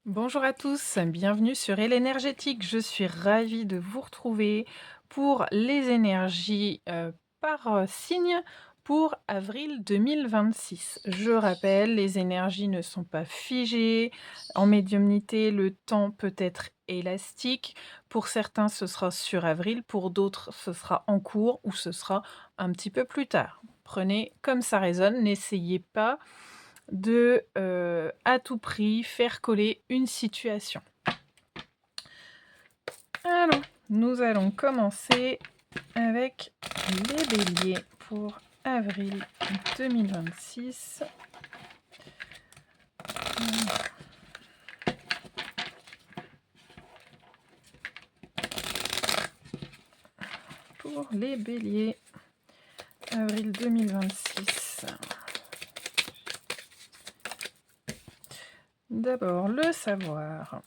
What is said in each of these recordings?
Bonjour à tous, bienvenue sur Elle Énergétique. Je suis ravie de vous retrouver pour les énergies par signe pour avril 2026. Je rappelle, les énergies ne sont pas figées. En médiumnité, le temps peut être élastique. Pour certains, ce sera sur avril, pour d'autres, ce sera en cours ou ce sera un petit peu plus tard. Prenez comme ça résonne, n'essayez pas de, à tout prix, faire coller une situation. Alors, nous allons commencer avec les béliers pour avril 2026. Pour les béliers, avril 2026. D'abord, le savoir.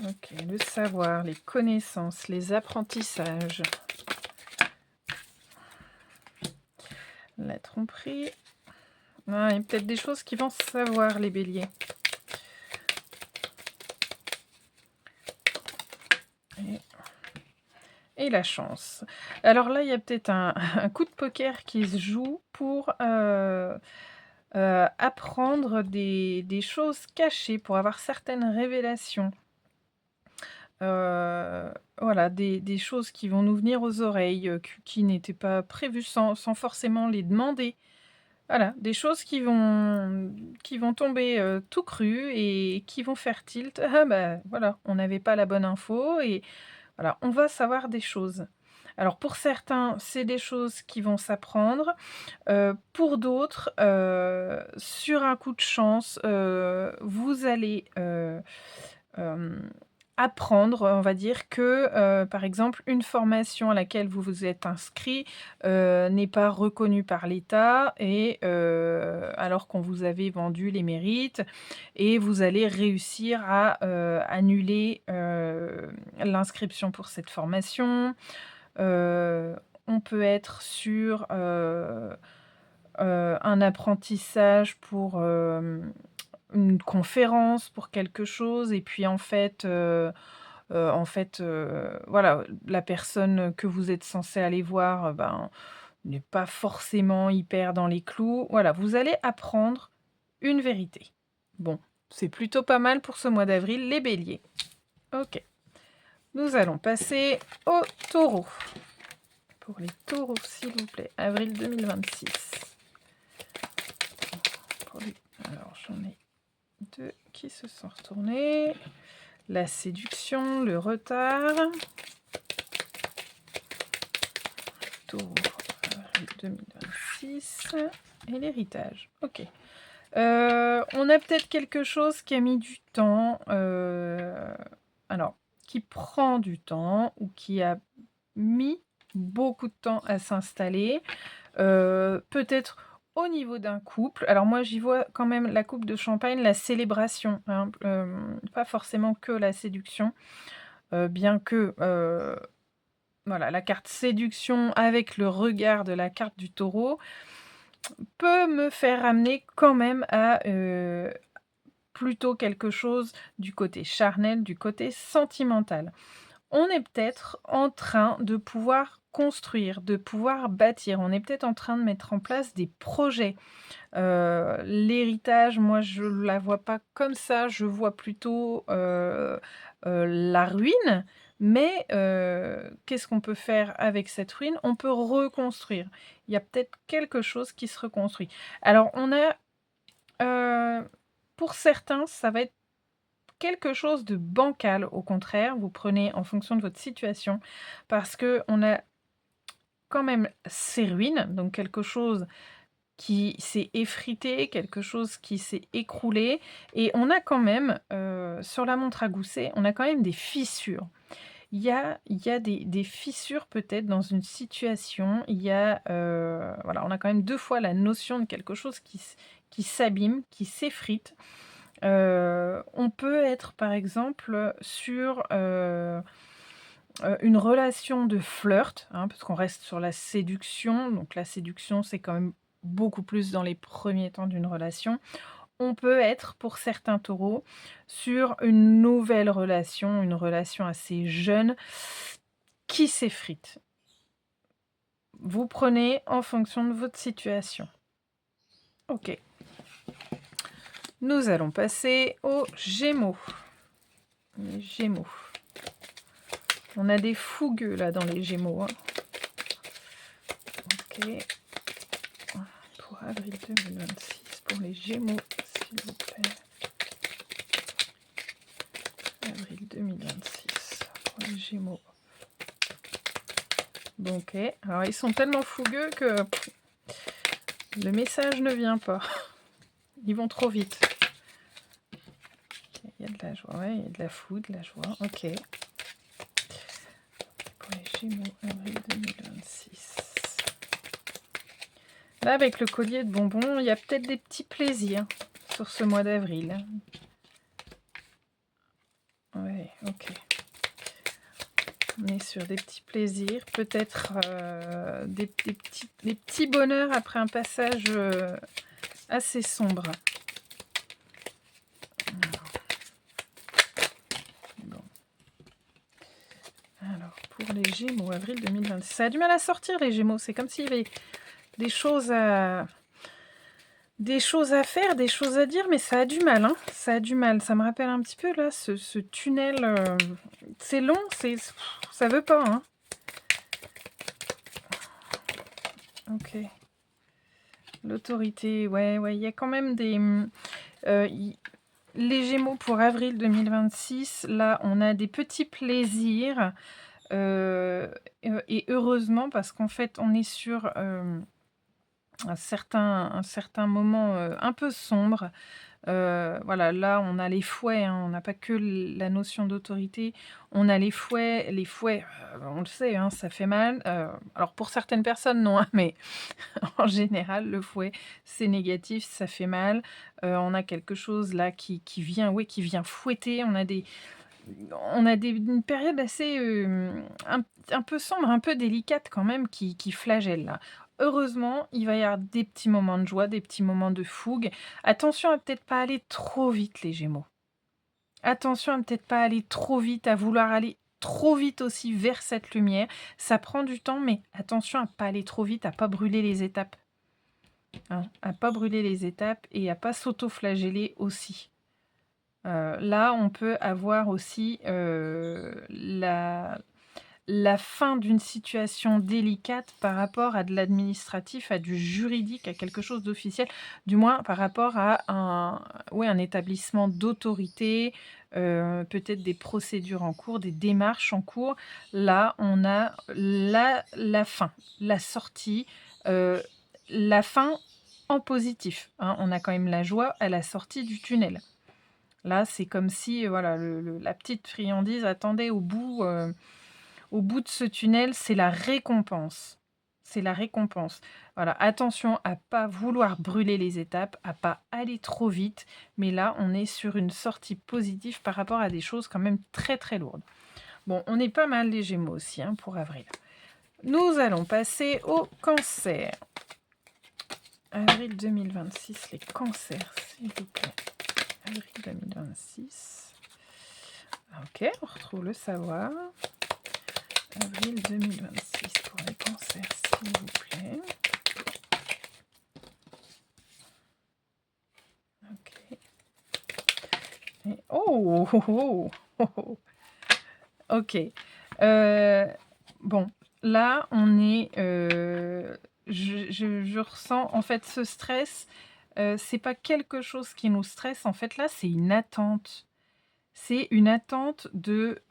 Ok, le savoir, les connaissances, les apprentissages. La tromperie. Ah, il y a peut-être des choses qui vont se savoir, les béliers. Et la chance. Alors là, il y a peut-être un un coup de poker qui se joue pour, apprendre des choses cachées, pour avoir certaines révélations. Voilà, des choses qui vont nous venir aux oreilles, qui n'étaient pas prévues sans forcément les demander. Voilà, des choses qui vont tomber, tout cru et qui vont faire tilt. Ah bah, voilà, on n'avait pas la bonne info et voilà, on va savoir des choses. Alors pour certains, c'est des choses qui vont s'apprendre, pour d'autres, sur un coup de chance, vous allez, apprendre, on va dire que, par exemple, une formation à laquelle vous vous êtes inscrit, n'est pas reconnue par l'État et alors qu'on vous avait vendu les mérites et vous allez réussir à, annuler, l'inscription pour cette formation. On peut être sur, un apprentissage pour, une conférence, pour quelque chose et puis voilà, la personne que vous êtes censé aller voir, ben, n'est pas forcément hyper dans les clous. Voilà, vous allez apprendre une vérité. Bon, c'est plutôt pas mal pour ce mois d'avril, les béliers. OK. Nous allons passer aux taureaux. Pour les taureaux, s'il vous plaît, avril 2026. Alors, j'en ai deux qui se sont retournés. La séduction, le retard. Taureau, avril 2026. Et l'héritage. Ok. On a peut-être quelque chose qui a mis du temps. Alors, qui prend du temps ou qui a mis beaucoup de temps à s'installer. Peut-être au niveau d'un couple. Alors moi, j'y vois quand même la coupe de champagne, la célébration, hein, pas forcément que la séduction, bien que, voilà, la carte séduction avec le regard de la carte du taureau peut me faire amener quand même à, plutôt quelque chose du côté charnel, du côté sentimental. On est peut-être en train de pouvoir construire, de pouvoir bâtir. On est peut-être en train de mettre en place des projets. L'héritage, moi, je la vois pas comme ça. Je vois plutôt, la ruine, mais qu'est-ce qu'on peut faire avec cette ruine? On peut reconstruire. Il y a peut-être quelque chose qui se reconstruit. Alors on a, pour certains, ça va être quelque chose de bancal, au contraire, vous prenez en fonction de votre situation, parce que on a quand même ces ruines, donc quelque chose qui s'est effrité, quelque chose qui s'est écroulé et on a quand même, sur la montre à gousset, on a quand même des fissures. Il y a des fissures peut-être dans une situation, il y a, voilà, on a quand même 2 fois la notion de quelque chose qui s'abîme, qui s'effrite. On peut être par exemple, sur, une relation de flirt, hein, parce qu'on reste sur la séduction, donc la séduction, c'est quand même beaucoup plus dans les premiers temps d'une relation. on peut être, pour certains taureaux, sur une nouvelle relation, une relation assez jeune, qui s'effrite. Vous prenez en fonction de votre situation. OK. Nous allons passer aux Gémeaux. Les Gémeaux. On a des fougueux là dans les Gémeaux, hein. OK. Pour avril 2026, pour les Gémeaux, s'il vous plaît. Avril 2026, pour les Gémeaux. Bon, OK. Alors, ils sont tellement fougueux que le message ne vient pas. Ils vont trop vite. Il y a de la joie, ouais, il y a de la fougue, de la joie. OK. Pour les Gémeaux, avril 2026. Là, avec le collier de bonbons, il y a peut-être des petits plaisirs sur ce mois d'avril. Ouais, OK. On est sur des petits plaisirs, peut-être des petits bonheurs après un passage assez sombre. Bon. Alors, pour les Gémeaux, avril 2026. Ça a du mal à sortir, les Gémeaux. C'est comme s'il y avait des choses à faire, des choses à dire, mais ça a du mal, hein. Ça a du mal. Ça me rappelle un petit peu, là, ce tunnel. C'est long, ça veut pas, hein. OK. L'autorité, ouais, il y a quand même des... les Gémeaux pour avril 2026, là, on a des petits plaisirs. Et heureusement, parce qu'en fait, on est sur un certain moment un peu sombre. Voilà, là, on a les fouets, hein, on n'a pas que la notion d'autorité, on a les fouets. Les fouets, on le sait, hein, ça fait mal. Alors, pour certaines personnes, non, hein, mais en général, le fouet, c'est négatif, ça fait mal. On a quelque chose là qui vient, ouais, qui vient fouetter. Une période assez un peu sombre, un peu délicate quand même, qui flagelle là. Heureusement, il va y avoir des petits moments de joie, des petits moments de fougue. Attention à peut-être pas aller trop vite, les Gémeaux. Attention à peut-être pas aller trop vite, à vouloir aller trop vite aussi vers cette lumière. Ça prend du temps, mais attention à pas aller trop vite, à pas brûler les étapes, hein, à pas brûler les étapes et à pas s'auto-flageller aussi. Là, on peut avoir aussi la fin d'une situation délicate par rapport à de l'administratif, à du juridique, à quelque chose d'officiel, du moins par rapport à un établissement d'autorité, peut-être des procédures en cours, des démarches en cours. Là, on a la fin, la sortie, la fin en positif, hein. On a quand même la joie à la sortie du tunnel. Là, c'est comme si, voilà, la petite friandise attendait au bout de ce tunnel, c'est la récompense. C'est la récompense. Voilà, attention à pas vouloir brûler les étapes, à pas aller trop vite, mais là, on est sur une sortie positive par rapport à des choses quand même très, très lourdes. Bon, on est pas mal les Gémeaux aussi, hein, pour avril. Nous allons passer au Cancer. Avril 2026, les cancers, s'il vous plaît. Avril 2026. OK, on retrouve le savoir. Avril 2026 pour les cancers, s'il vous plaît. OK. Et oh, oh, oh, oh, oh. OK. Bon, là, on est... je ressens, en fait, ce stress, c'est pas quelque chose qui nous stresse. En fait, là, c'est une attente. C'est une attente de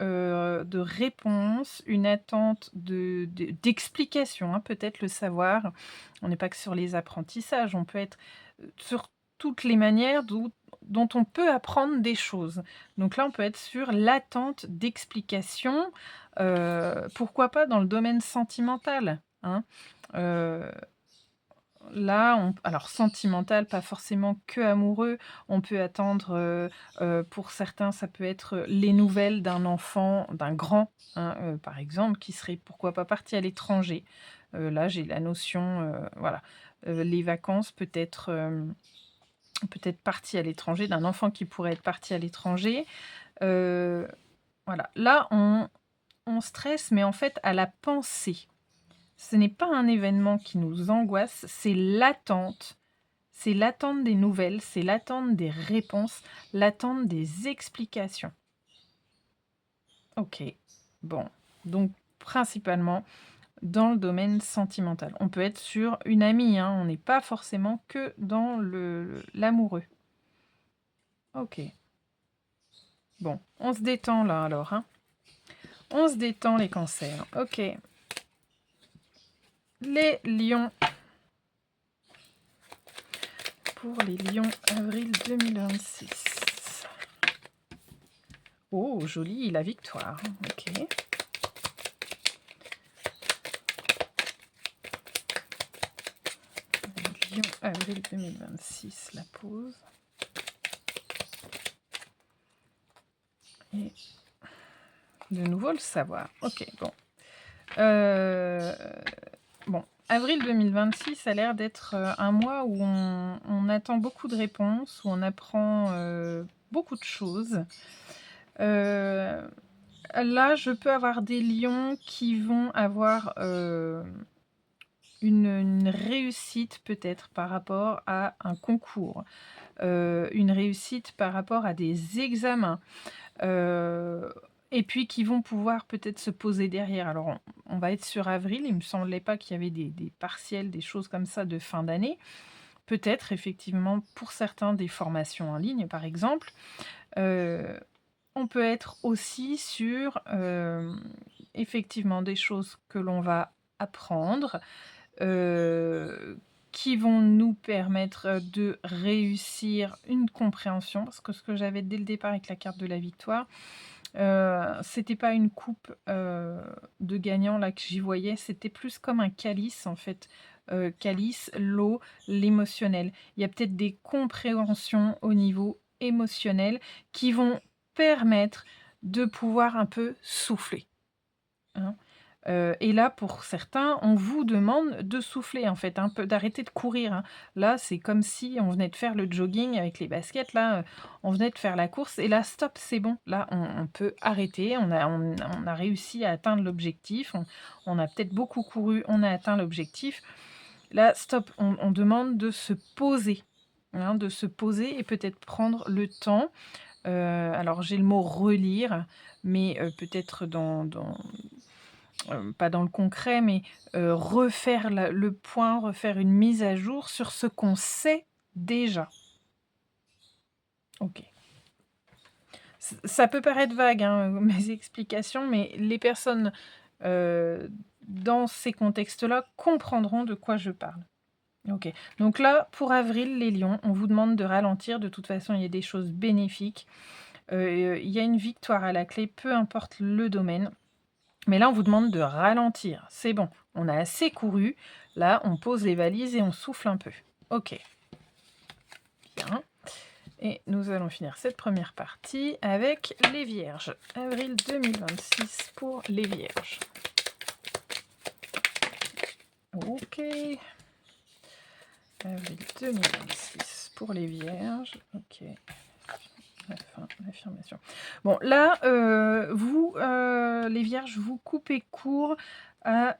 réponse, une attente d'explication, hein, peut-être le savoir. On n'est pas que sur les apprentissages, on peut être, sur toutes les manières dont on peut apprendre des choses. Donc là, on peut être sur l'attente d'explications, pourquoi pas dans le domaine sentimental, hein? Heu Là, alors sentimental, pas forcément que amoureux, on peut attendre, pour certains, ça peut être les nouvelles d'un enfant, d'un grand, hein, par exemple, qui serait pourquoi pas parti à l'étranger. Là, j'ai la notion, voilà, les vacances peut-être, peut-être parti à l'étranger, d'un enfant qui pourrait être parti à l'étranger. Heu, voilà, là on stresse, mais en fait à la pensée. Ce n'est pas un événement qui nous angoisse, c'est l'attente. C'est l'attente des nouvelles, c'est l'attente des réponses, l'attente des explications. OK. Bon, donc principalement dans le domaine sentimental. On peut être sur une amie, hein, on n'est pas forcément que dans l'amoureux. OK. Bon, on se détend là alors, hein. On se détend les cancers. OK. Les lions. Pour les lions, avril 2026. Oh, joli, la victoire. OK. Lion, avril 2026, la pause. Et de nouveau le savoir. Ok, bon. Bon, avril 2026 a l'air d'être un mois où on attend beaucoup de réponses, où on apprend beaucoup de choses. Là, je peux avoir des lions qui vont avoir une réussite peut-être par rapport à un concours, une réussite par rapport à des examens, et puis qui vont pouvoir peut-être se poser derrière. Alors on va être sur avril, il me semblait pas qu'il y avait des partiels, des choses comme ça de fin d'année. Peut-être effectivement pour certains des formations en ligne par exemple. Heu, on peut être aussi sur, effectivement des choses que l'on va apprendre, heu, qui vont nous permettre de réussir une compréhension. Parce que ce que j'avais dès le départ avec la carte de la victoire, c'était pas une coupe, de gagnant là que j'y voyais, c'était plus comme un calice en fait. Calice, l'eau, l'émotionnel. Il y a peut-être des compréhensions au niveau émotionnel qui vont permettre de pouvoir un peu souffler, hein. Et là, pour certains, on vous demande de souffler, en fait, un peu d'arrêter de courir, hein. Là, c'est comme si on venait de faire le jogging avec les baskets, là, on venait de faire la course et là, stop, c'est bon. Là, on peut arrêter, on a réussi à atteindre l'objectif, on a peut-être beaucoup couru, on a atteint l'objectif. Là, stop, on demande de se poser, hein, de se poser et peut-être prendre le temps. Alors j'ai le mot relire, mais peut-être pas dans le concret, mais refaire le point, refaire une mise à jour sur ce qu'on sait déjà. OK. Ça peut paraître vague, hein, mes explications, mais les personnes, dans ces contextes-là comprendront de quoi je parle. OK. Donc là, pour avril, les lions, on vous demande de ralentir. De toute façon, il y a des choses bénéfiques. Il y a une victoire à la clé, peu importe le domaine. Mais là, on vous demande de ralentir. C'est bon, on a assez couru. Là, on pose les valises et on souffle un peu. OK. Bien. Et nous allons finir cette première partie avec les vierges. Avril 2026 pour les vierges. OK. Avril 2026 pour les vierges. OK. La fin, l'affirmation. Bon, là, vous, les vierges, vous coupez court à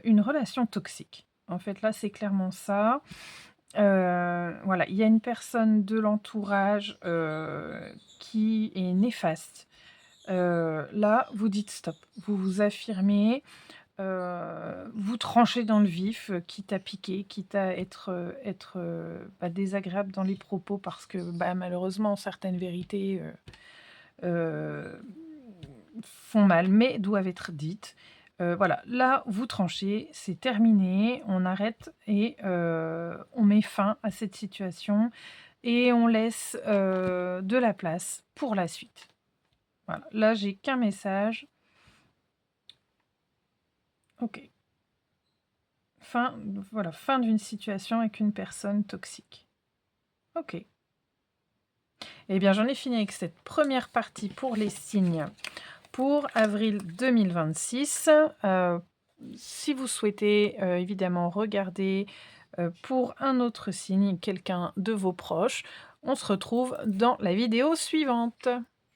une relation toxique. En fait, là, c'est clairement ça. Voilà, il y a une personne de l'entourage qui est néfaste. Là, vous dites stop. Vous vous affirmez, vous tranchez dans le vif, quitte à piquer, quitte à être désagréable dans les propos parce que, bah, malheureusement certaines vérités, heu, font mal, mais doivent être dites. Voilà, là, vous tranchez, c'est terminé, on arrête et on met fin à cette situation et on laisse, de la place pour la suite. Voilà, là, j'ai qu'un message. OK. Fin, voilà, fin d'une situation avec une personne toxique. OK. Eh bien, j'en ai fini avec cette première partie pour les signes pour avril 2026. Si vous souhaitez, évidemment regarder, pour un autre signe, quelqu'un de vos proches. On se retrouve dans la vidéo suivante.